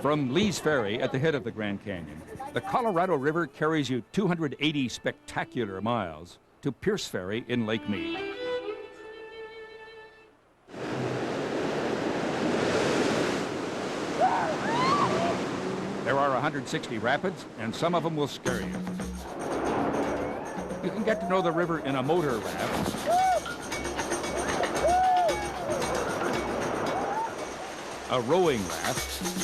From Lee's Ferry at the head of the Grand Canyon, the Colorado River carries you 280 spectacular miles to Pierce Ferry in Lake Mead. There are 160 rapids, and some of them will scare you. You can get to know the river in a motor raft, a rowing raft,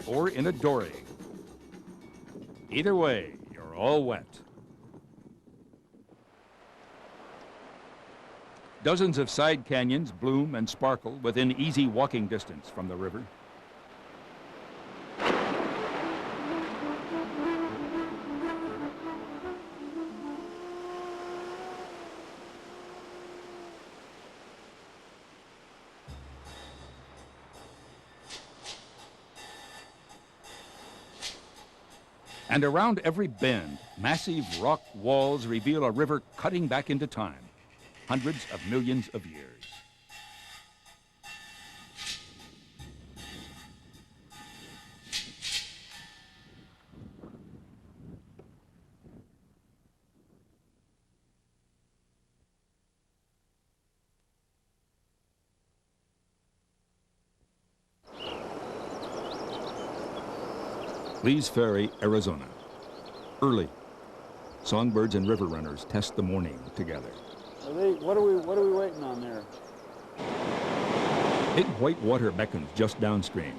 or in a dory. Either way, you're all wet. Dozens of side canyons bloom and sparkle within easy walking distance from the river. And around every bend, massive rock walls reveal a river cutting back into time, hundreds of millions of years. Lee's Ferry, Arizona. Early. Songbirds and river runners test the morning together. What are we waiting on there? Big white water beckons just downstream.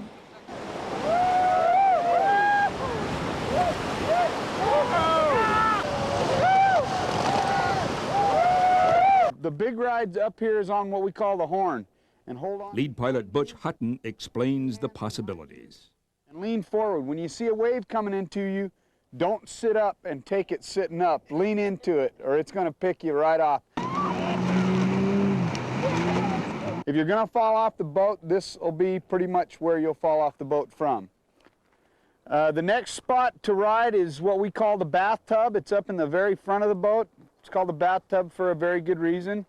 The big ride's up here is on what we call the horn. And hold on. Lead pilot Butch Hutton explains the possibilities. And lean forward. When you see a wave coming into you, don't sit up and take it sitting up. Lean into it, or it's going to pick you right off. If you're going to fall off the boat, this will be pretty much where you'll fall off the boat from. The next spot to ride is what we call the bathtub. It's up in the very front of the boat. It's called the bathtub for a very good reason.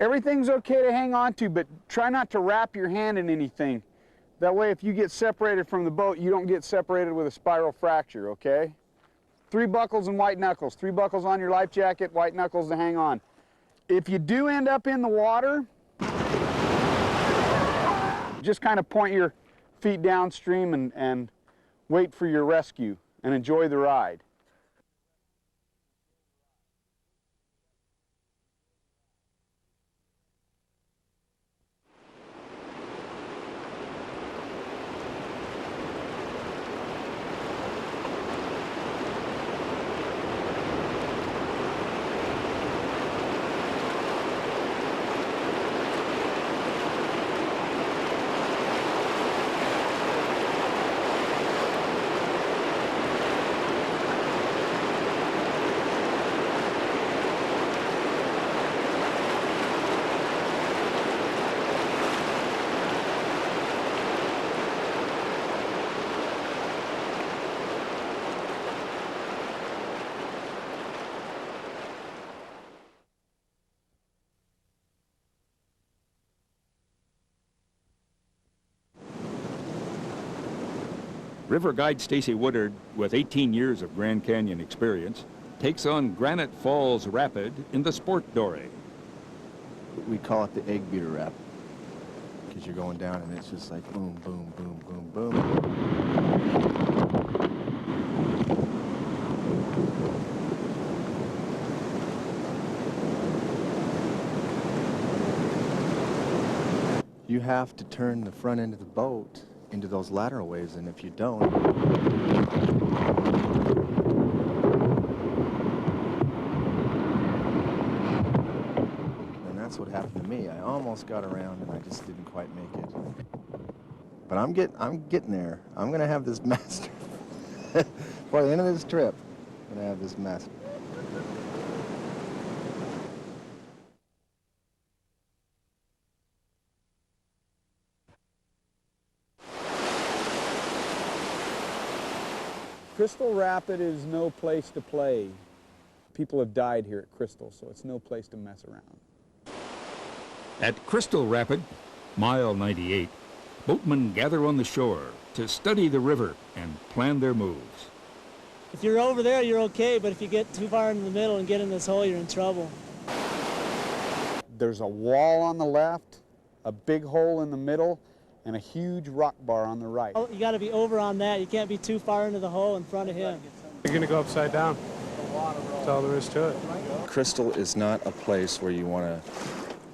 Everything's okay to hang on to, but try not to wrap your hand in anything. That way, if you get separated from the boat, you don't get separated with a spiral fracture, okay? 3 buckles and white knuckles. 3 buckles on your life jacket, white knuckles to hang on. If you do end up in the water, just kind of point your feet downstream and wait for your rescue and enjoy the ride. River guide Stacy Woodard, with 18 years of Grand Canyon experience, takes on Granite Falls Rapid in the sport dory. We call it the egg beater rapid because you're going down and it's just like boom, boom, boom, boom, boom. You have to turn the front end of the boat into those lateral waves, and if you don't, and that's what happened to me. I almost got around and I just didn't quite make it. But I'm getting there. I'm gonna have this master. By the end of this trip, I'm gonna have this master. Crystal Rapid is no place to play. People have died here at Crystal, so it's no place to mess around. At Crystal Rapid, mile 98, boatmen gather on the shore to study the river and plan their moves. If you're over there, you're okay, but if you get too far into the middle and get in this hole, you're in trouble. There's a wall on the left, a big hole in the middle, and a huge rock bar on the right. Oh, you got to be over on that. You can't be too far into the hole in front of him. You're going to go upside down. That's all there is to it. Crystal is not a place where you want to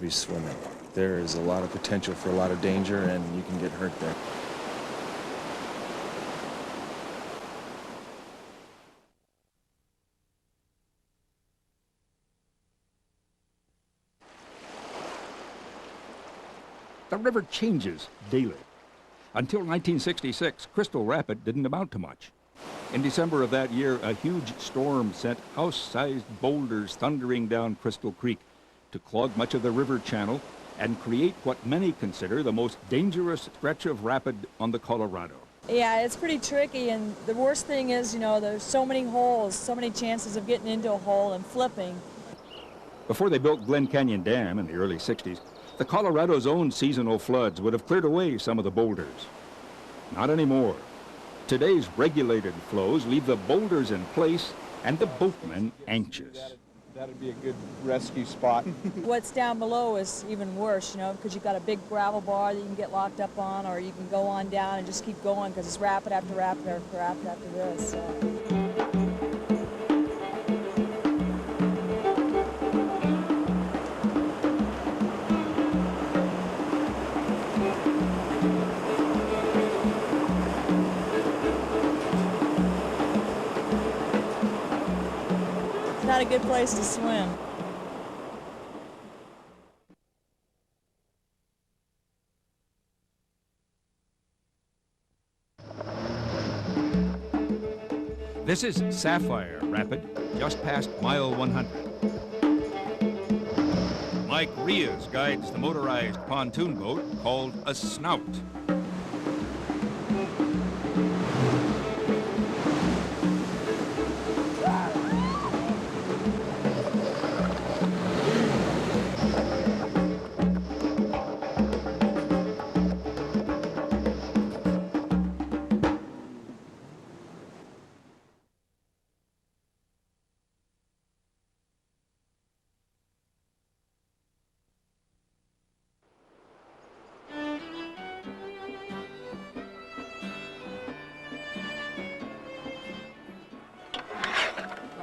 be swimming. There is a lot of potential for a lot of danger, and you can get hurt there. The river changes daily. Until 1966, Crystal Rapid didn't amount to much. In December of that year, a huge storm sent house-sized boulders thundering down Crystal Creek to clog much of the river channel and create what many consider the most dangerous stretch of rapid on the Colorado. Yeah, it's pretty tricky, and the worst thing is, you know, there's so many holes, so many chances of getting into a hole and flipping. Before they built Glen Canyon Dam in the early 60s, the Colorado's own seasonal floods would have cleared away some of the boulders. Not anymore. Today's regulated flows leave the boulders in place and the boatmen anxious. That'd be a good rescue spot. What's down below is even worse, you know, because you've got a big gravel bar that you can get locked up on, or you can go on down and just keep going because it's rapid after rapid after rapid after this. So. Not a good place to swim. This is Sapphire Rapid, just past mile 100. Mike Riaz guides the motorized pontoon boat called a Snout.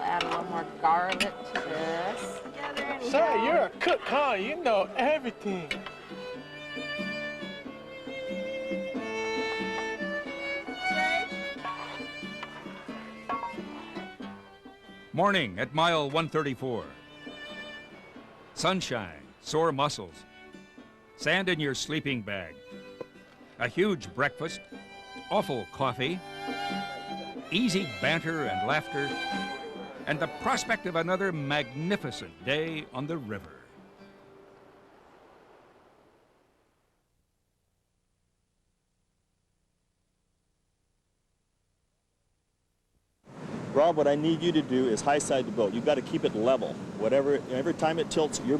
Add a little more garlic to this. Son, you're a cook, huh? You know everything. Morning at mile 134. Sunshine, sore muscles, sand in your sleeping bag, a huge breakfast, awful coffee, easy banter and laughter, and the prospect of another magnificent day on the river. Rob, what I need you to do is high side the boat. You've got to keep it level. Every time it tilts, you're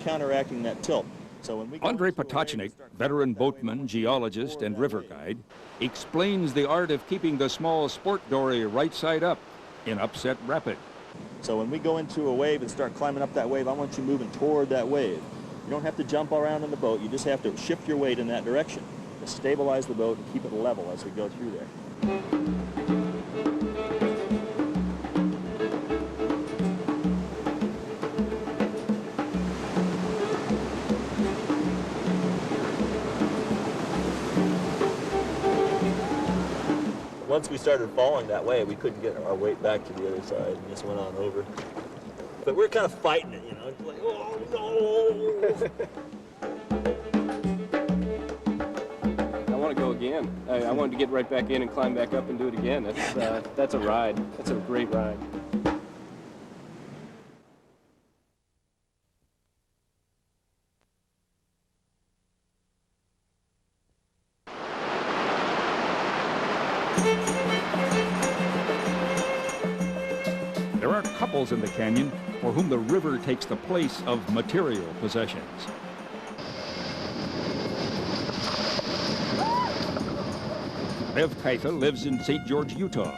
counteracting that tilt. So when we Andrei Potocnik, veteran boatman, geologist, and river guide, explains the art of keeping the small sport dory right side up in upset rapid. So when we go into a wave and start climbing up that wave, I want you moving toward that wave. You don't have to jump around in the boat. You just have to shift your weight in that direction to stabilize the boat and keep it level as we go through there. Once we started falling that way, we couldn't get our weight back to the other side and just went on over. But we're kind of fighting it, you know. It's like, oh no! I want to go again. I wanted to get right back in and climb back up and do it again. That's a ride. That's a great ride. There are couples in the canyon for whom the river takes the place of material possessions. Bev Kaifa lives in St. George, Utah.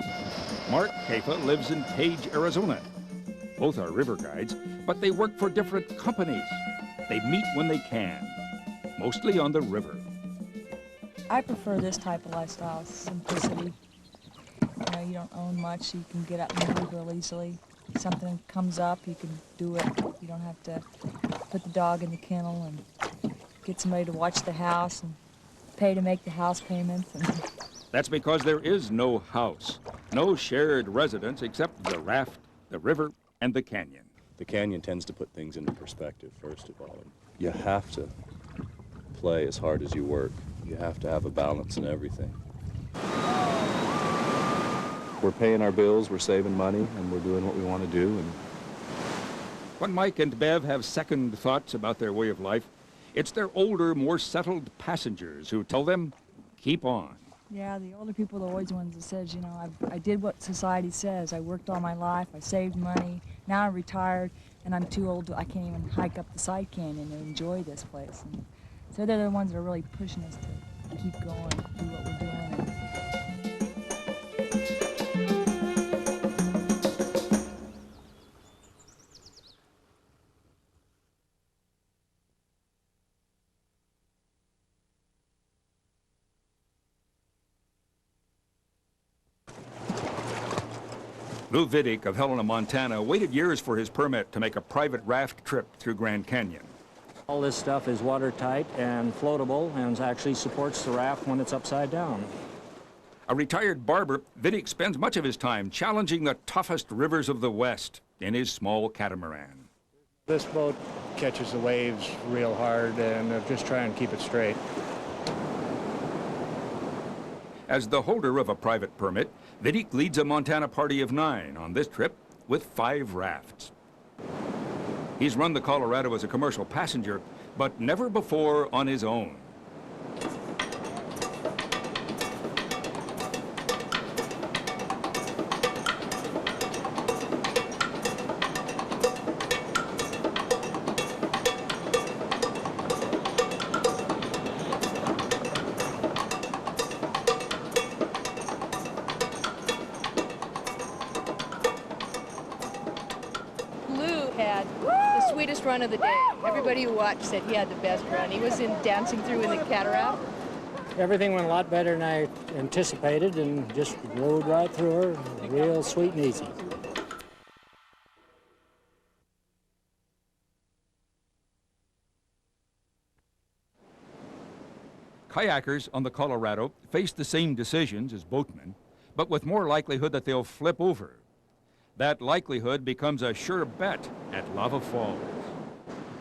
Mark Kaifa lives in Page, Arizona. Both are river guides, but they work for different companies. They meet when they can, mostly on the river. I prefer this type of lifestyle, simplicity. You know, you don't own much, you can get up and move real easily. If something comes up, you can do it. You don't have to put the dog in the kennel and get somebody to watch the house and pay to make the house payments. That's because there is no house, no shared residence except the raft, the river, and the canyon. The canyon tends to put things into perspective, first of all. You have to play as hard as you work. You have to have a balance in everything. We're paying our bills, we're saving money, and we're doing what we want to do. And when Mike and Bev have second thoughts about their way of life, it's their older, more settled passengers who tell them, keep on. Yeah, the older people are always the ones that says, you know, I did what society says. I worked all my life, I saved money, now I'm retired, and I'm too old, I can't even hike up the side canyon and enjoy this place. And so they're the ones that are really pushing us to keep going, do what we're doing. Lou Vidic of Helena, Montana, waited years for his permit to make a private raft trip through Grand Canyon. All this stuff is watertight and floatable and actually supports the raft when it's upside down. A retired barber, Vidic spends much of his time challenging the toughest rivers of the West in his small catamaran. This boat catches the waves real hard and just try and keep it straight. As the holder of a private permit, Vidic leads a Montana party of 9 on this trip with 5 rafts. He's run the Colorado as a commercial passenger, but never before on his own. Run of the day. Everybody who watched said he had the best run. He was dancing through in the cataract. Everything went a lot better than I anticipated and just rode right through her, real sweet and easy. Kayakers on the Colorado face the same decisions as boatmen, but with more likelihood that they'll flip over. That likelihood becomes a sure bet at Lava Falls.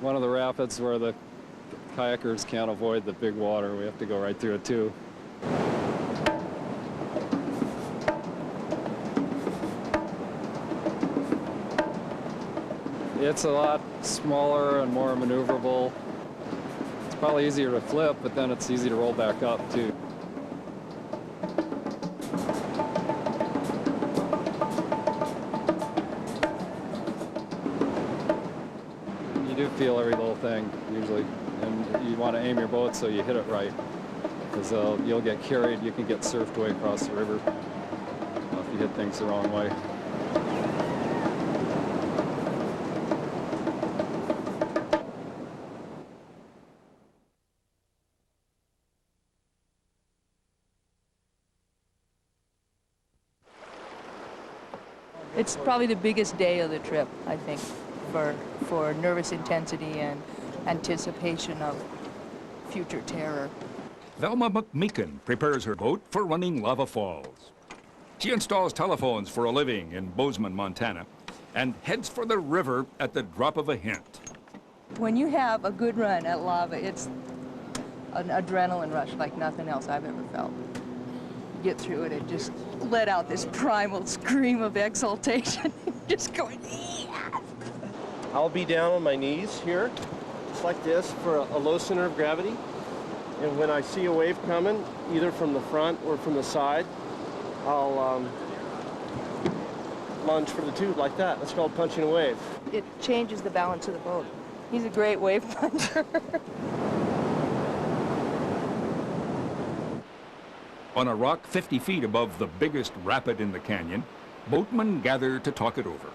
One of the rapids where the kayakers can't avoid the big water. We have to go right through it too. It's a lot smaller and more maneuverable. It's probably easier to flip, but then it's easy to roll back up too. Feel every little thing usually, and you want to aim your boat so you hit it right, because you'll get carried. You can get surfed way across the river if you hit things the wrong way. It's probably the biggest day of the trip, I think, for nervous intensity and anticipation of future terror. Velma McMeekin prepares her boat for running Lava Falls. She installs telephones for a living in Bozeman, Montana, and heads for the river at the drop of a hint. When you have a good run at lava, it's an adrenaline rush like nothing else I've ever felt. You get through it and just let out this primal scream of exultation, just going, yeah. I'll be down on my knees here, just like this, for a low center of gravity. And when I see a wave coming, either from the front or from the side, I'll lunge for the tube like that. That's called punching a wave. It changes the balance of the boat. He's a great wave puncher. On a rock 50 feet above the biggest rapid in the canyon, boatmen gather to talk it over.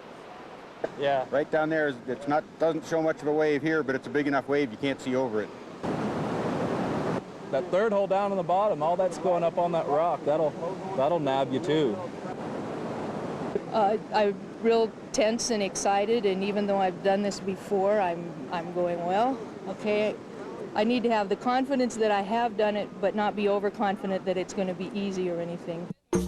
Yeah. Right down there, doesn't show much of a wave here, but it's a big enough wave you can't see over it. That third hole down on the bottom, all that's going up on that rock. That'll nab you too. I'm real tense and excited, and even though I've done this before, I'm going well. Okay, I need to have the confidence that I have done it, but not be overconfident that it's going to be easy or anything. Boy,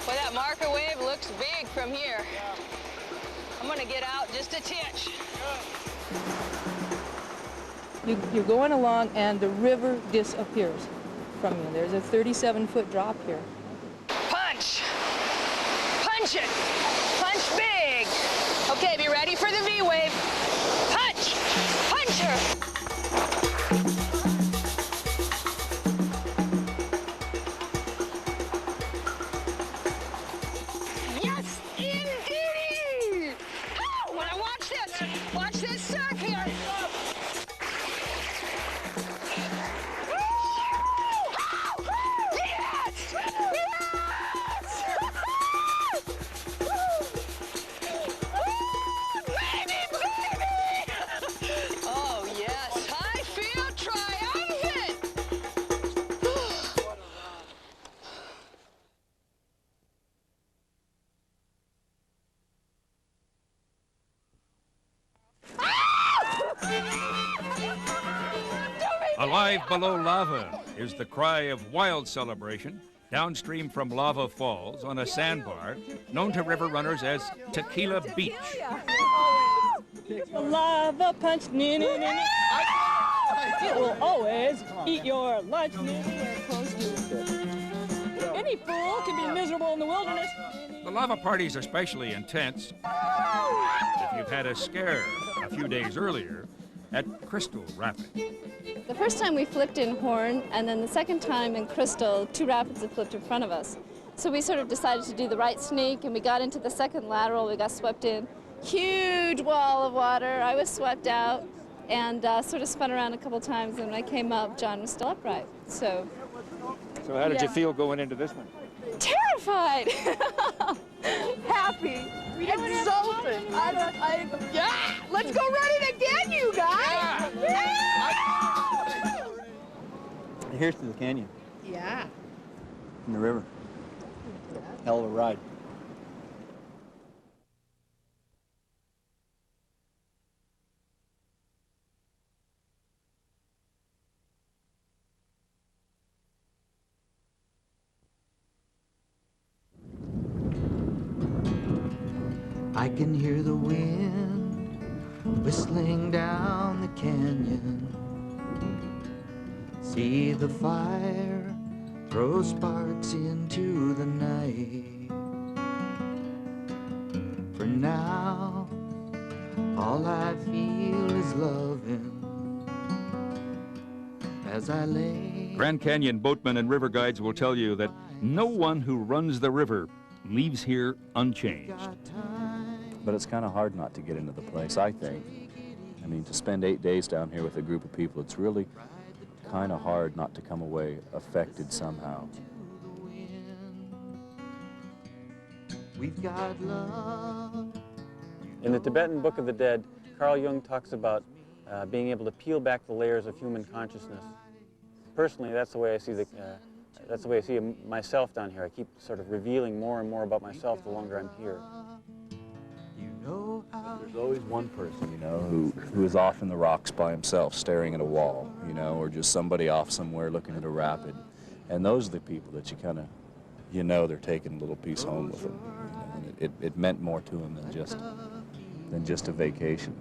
that marker wave looks big from here. I'm going to get out just a titch. You're going along, and the river disappears from you. There's a 37-foot drop here. Punch! Punch it! Punch big! Okay, be ready for the V wave. Punch! Punch her! Yes, indeed! Oh, when I watch this surf here. Alive below lava is the cry of wild celebration downstream from Lava Falls on a sandbar known to river runners as Tequila Beach. Lava punch, it will always eat your lunch. Any fool can be miserable in the wilderness. The lava party's especially intense if you've had a scare a few days earlier at Crystal Rapid. The first time we flipped in Horn, and then the second time in Crystal, two rapids had flipped in front of us. So we sort of decided to do the right sneak, and we got into the second lateral. We got swept in. Huge wall of water. I was swept out and sort of spun around a couple times, and when I came up, John was still upright. So how did you feel going into this one? Terrified! Happy, exultant. Yeah! Let's go run it again, you guys! Yeah! Here's to the canyon Yeah. and the river. Hell of a ride. I can hear the wind whistling down the canyon. See the fire throw sparks into the night. For now, all I feel is loving as I lay. Grand Canyon boatmen and river guides will tell you that no one who runs the river leaves here unchanged. But it's kind of hard not to get into the place, I think. I mean, to spend 8 days down here with a group of people, it's really kind of hard not to come away affected somehow. We've got love. In the Tibetan Book of the Dead, Carl Jung talks about being able to peel back the layers of human consciousness. Personally, that's the way I see myself down here. I keep sort of revealing more and more about myself the longer I'm here. There's always one person, you know, who is off in the rocks by himself, staring at a wall, you know, or just somebody off somewhere looking at a rapid. And those are the people that you kind of, you know, they're taking a little piece home with them. You know, and it meant more to them than just a vacation.